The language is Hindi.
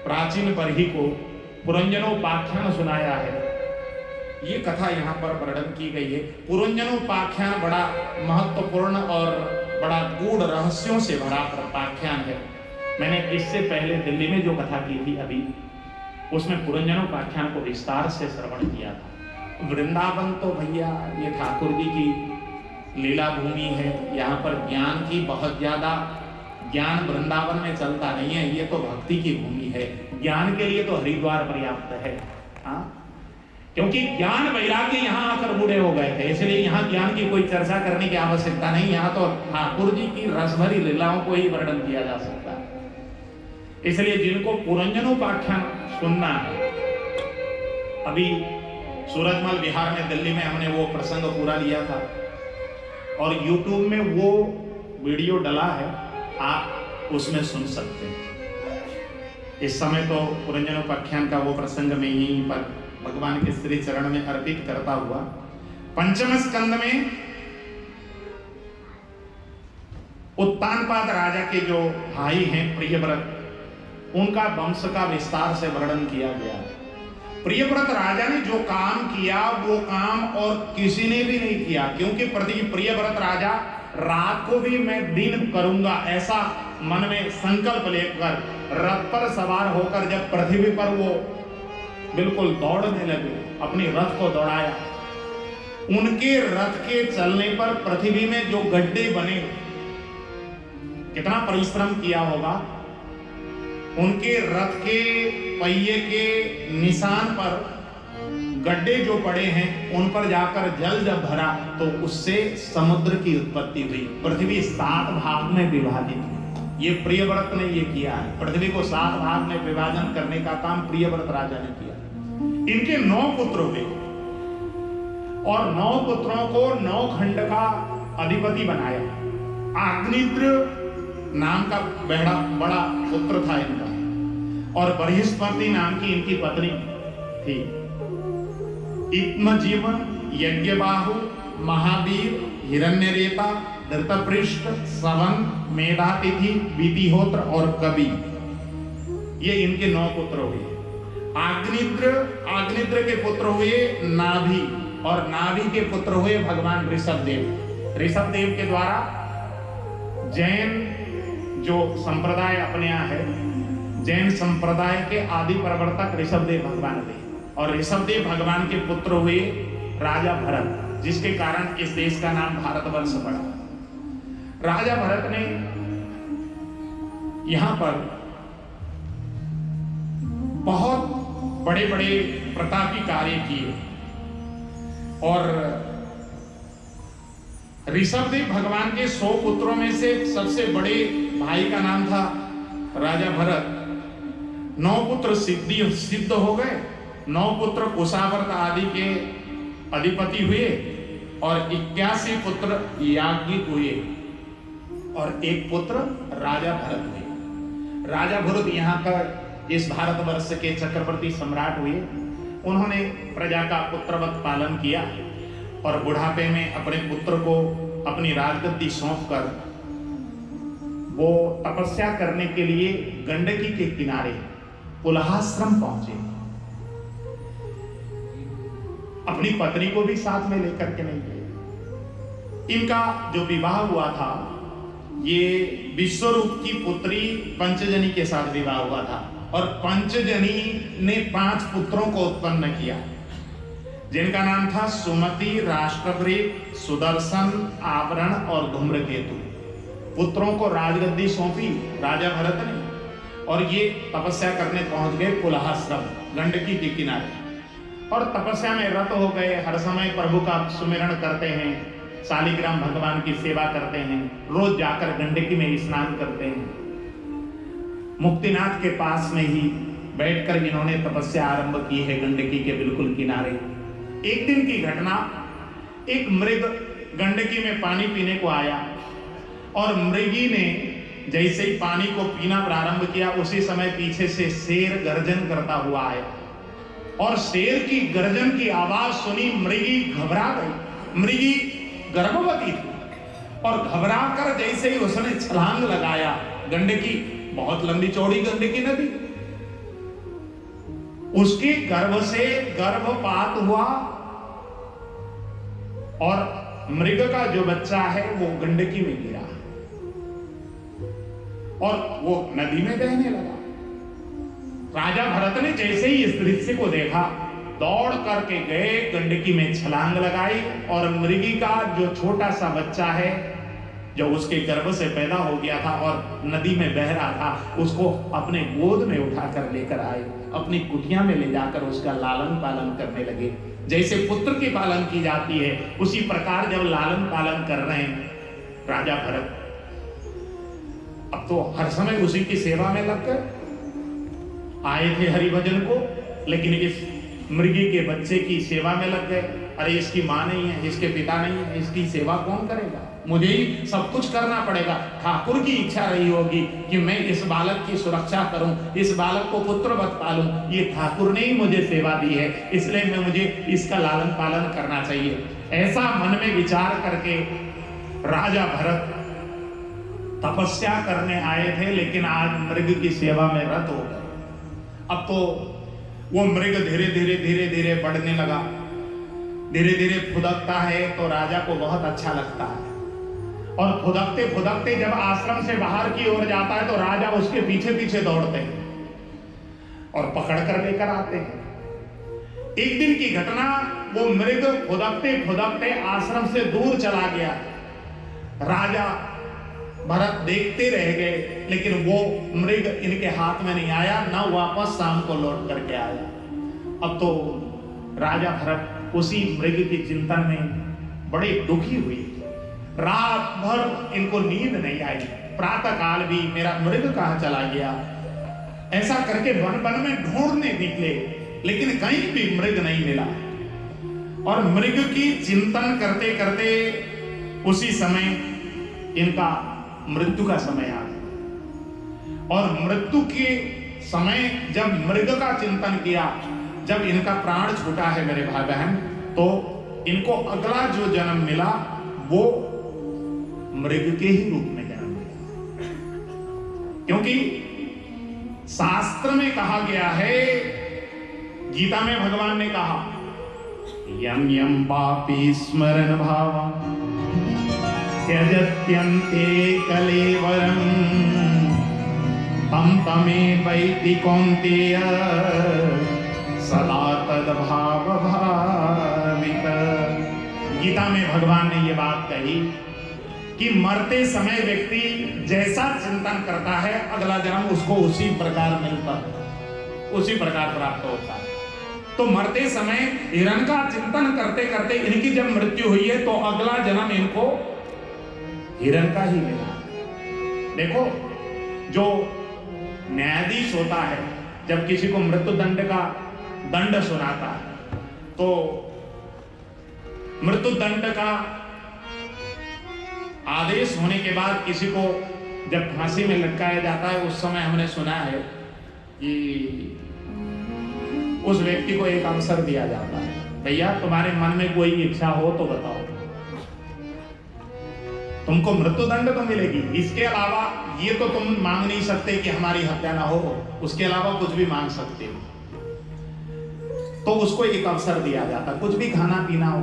प्राचीन बरही को पुरंजनोपाख्यान सुनाया है। ये कथा यहाँ पर वर्णन की गई है। पुरंजनोपाख्यान बड़ा महत्वपूर्ण और बड़ा गूढ़ रहस्यों से भरा उपाख्यान है। मैंने इससे पहले दिल्ली में जो कथा की थी अभी, उसमें पुरंजनोपाख्यान को विस्तार से श्रवण किया था। वृंदावन तो भैया ये ठाकुर जी की लीला भूमि है, यहाँ पर ज्ञान की बहुत ज्यादा, ज्ञान वृंदावन में चलता नहीं है, ये तो भक्ति की भूमि है। ज्ञान के लिए तो हरिद्वार पर्याप्त है, हाँ, क्योंकि ज्ञान वैराग्य यहाँ आकर बूढ़े हो गए थे, इसलिए यहाँ ज्ञान की कोई चर्चा करने की आवश्यकता नहीं। यहाँ तो ठाकुर जी की रसभरी लीलाओं को ही वर्णन किया जा सकता है। इसलिए जिनको पुरंजनोपाख्यान सुनना है, अभी सूरजमल बिहार में, दिल्ली में हमने वो प्रसंग पूरा लिया था और YouTube में वो वीडियो डला है, आप उसमें सुन सकते हैं। इस समय तो पुरंजनोपाख्यान का वो प्रसंग में यहीं पर भगवान के श्री चरण में अर्पित करता हुआ, पंचम स्कंद में उत्तानपाद राजा के जो भाई हैं प्रियव्रत, उनका वंश का विस्तार से वर्णन किया गया। प्रियव्रत राजा ने जो काम किया वो काम और किसी ने भी नहीं किया, क्योंकि प्रियव्रत राजा रात को भी मैं दिन करूंगा ऐसा मन में संकल्प लेकर रथ पर सवार होकर जब पृथ्वी पर वो बिल्कुल दौड़ने लगे, अपने रथ को दौड़ाया। उनके रथ के चलने पर पृथ्वी में जो गड्ढे बने, कितना परिश्रम किया होगा। उनके रथ के पहिए के निशान पर गड्ढे जो पड़े हैं, उन पर जाकर जल जब भरा तो उससे समुद्र की उत्पत्ति हुई। पृथ्वी 7 भाग में विभाजित हुई। ये प्रियव्रत ने ये किया है, पृथ्वी को 7 भाग में विभाजन करने का काम प्रियव्रत राजा ने किया। इनके 9 पुत्र हुए और 9 पुत्रों को 9 खंड का अधिपति बनाया। अग्निद्र नाम का बड़ा पुत्र था इनका, और बृहस्पति नाम की इनकी पत्नी थी। इत्मजीवन, यज्ञबाहु, महावीर, हिरण्यरेता, धृतपृष्ठ, सवन, मेधातिथि, वितिहोत्र और कवि, ये इनके 9 पुत्र हुए। आग्निद्र के पुत्र हुए नाभि, और नाभि के पुत्र हुए भगवान ऋषभदेव। ऋषभदेव के द्वारा जैन जो संप्रदाय अपने यहाँ है, जैन संप्रदाय के आदि प्रवर्तक ऋषभदेव भगवान थे। और ऋषभदेव भगवान के पुत्र हुए राजा भरत, जिसके कारण इस देश का नाम भारतवर्ष पड़ा। राजा भरत ने यहां पर बहुत बड़े बड़े प्रतापी कार्य किए, और ऋषभदेव भगवान के 100 पुत्रों में से सबसे बड़े भाई का नाम था राजा भरत। 9 पुत्र सिद्ध हो गए, 9 पुत्र कुशावर्त आदि के अधिपति हुए, और 81 पुत्र याज्ञिक हुए, और 1 पुत्र राजा भरत हुए। राजा भरत यहाँ का इस भारतवर्ष के चक्रवर्ती सम्राट हुए। उन्होंने प्रजा का पुत्रवत पालन किया, और बुढ़ापे में अपने पुत्र को अपनी राजगद्दी सौंपकर वो तपस्या करने के लिए गंडकी के किनारे पुलहाश्रम पहुंचे। अपनी पत्नी को भी साथ में लेकर के नहीं गए। इनका जो विवाह हुआ था, ये विश्वरूप की पुत्री पंचजनी के साथ विवाह हुआ था, और पंचजनी ने 5 पुत्रों को उत्पन्न किया, जिनका नाम था सुमति, राष्ट्रवृत, सुदर्शन, आवरण और धूम्रकेतु। पुत्रों को राजगद्दी सौंपी राजा भरत ने, और ये तपस्या करने पहुंच गए पुलहाश्रम, गंडकी के किनारे, और तपस्या में रत हो गए। हर समय प्रभु का सुमिरण करते हैं, शालिग्राम भगवान की सेवा करते हैं, रोज जाकर गंडकी में स्नान करते हैं। मुक्तिनाथ के पास में ही बैठकर इन्होंने तपस्या आरंभ की है, गंडकी के बिल्कुल किनारे। एक दिन की घटना, एक मृग गंडकी में पानी पीने को आया, और मृगी ने जैसे ही पानी को पीना प्रारंभ किया, उसी समय पीछे से शेर गर्जन करता हुआ आया, और शेर की गर्जन की आवाज सुनी मृगी घबरा गई। मृगी गर्भवती थी, और घबरा कर जैसे ही उसने छलांग लगाया, गंडकी बहुत लंबी चौड़ी गंडकी नदी, उसके गर्भ से गर्भपात हुआ और मृग का जो बच्चा है वो गंडकी में गिरा और वो नदी में बहने लगा। राजा भरत ने जैसे ही इस दृश्य को देखा, दौड़ करके गए, गंडकी में छलांग लगाई और मृगी का जो छोटा सा बच्चा है जो उसके गर्भ से पैदा हो गया था और नदी में बह रहा था, उसको अपने गोद में उठाकर लेकर आए, अपनी कुटिया में ले जाकर उसका लालन पालन करने लगे। जैसे पुत्र की पालन की जाती है उसी प्रकार जब लालन पालन कर रहे हैं राजा भरत, अब तो हर समय उसी की सेवा में लगकर आए थे हरिभजन को, लेकिन इस मृगी के बच्चे की सेवा में लग गए। अरे इसकी माँ नहीं है, इसके पिता नहीं है, इसकी सेवा कौन करेगा, मुझे ही सब कुछ करना पड़ेगा। ठाकुर की इच्छा रही होगी कि मैं इस बालक की सुरक्षा करूं, इस बालक को पुत्रवत पालूं, ये ठाकुर ने ही मुझे सेवा दी है, इसलिए मुझे इसका लालन पालन करना चाहिए। ऐसा मन में विचार करके राजा भरत तपस्या करने आए थे, लेकिन आज मृग की सेवा में रत हो गए। अब तो वो मृग धीरे धीरे धीरे धीरे बढ़ने लगा, धीरे धीरे फुदकता है तो राजा को बहुत अच्छा लगता है और फुदकते फुदकते जब आश्रम से बाहर की ओर जाता है तो राजा उसके पीछे पीछे दौड़ते हैं और पकड़ कर लेकर आते हैं। एक दिन की घटना, वो मृग फुदकते फुदकते आश्रम से दूर चला गया। राजा भरत देखते रह गए, लेकिन वो मृग इनके हाथ में नहीं आया, ना वापस शाम को लौट करके आया। अब तो राजा भरत उसी मृग के चिंतन में बड़े दुखी हुए। रात भर इनको नींद नहीं आई, प्रातः काल भी मेरा मृग कहां चला गया, ऐसा करके वन वन में ढूंढने निकले, लेकिन कहीं भी मृग नहीं मिला। और मृग की चिंतन करते करते उसी समय इनका मृत्यु का समय आ गया। और मृत्यु के समय जब मृग का चिंतन किया, जब इनका प्राण छूटा है मेरे भाई बहन, तो इनको अगला जो जन्म मिला वो मृग के ही रूप में जन्म मिला। क्योंकि शास्त्र में कहा गया है, गीता में भगवान ने कहा, यम यम पापी स्मरण भावा त्यजत्यन्ते कलेवरं तम तमेवैति कौन्तेय सदा तद्भाव भावित। गीता में भगवान ने ये बात कही कि मरते समय व्यक्ति जैसा चिंतन करता है अगला जन्म उसको उसी प्रकार मिलता है, उसी प्रकार प्राप्त होता है। तो मरते समय हिरण का चिंतन करते करते इनकी जब मृत्यु हुई है तो अगला जन्म इनको हिरण का ही मिला। देखो, जो न्यायाधीश होता है जब किसी को मृत्यु दंड का दंड सुनाता है, तो मृत्यु दंड का आदेश होने के बाद किसी को जब फांसी में लटकाया जाता है, उस समय हमने सुना है कि उस व्यक्ति को एक अवसर दिया जाता है, भैया तुम्हारे मन में कोई इच्छा हो तो बताओ, तुमको मृत्यु दंड तो मिलेगी, इसके अलावा ये तो तुम मांग नहीं सकते कि हमारी हत्या ना हो, उसके अलावा कुछ भी मांग सकते हो। तो उसको एक अवसर दिया जाता, कुछ भी खाना पीना हो,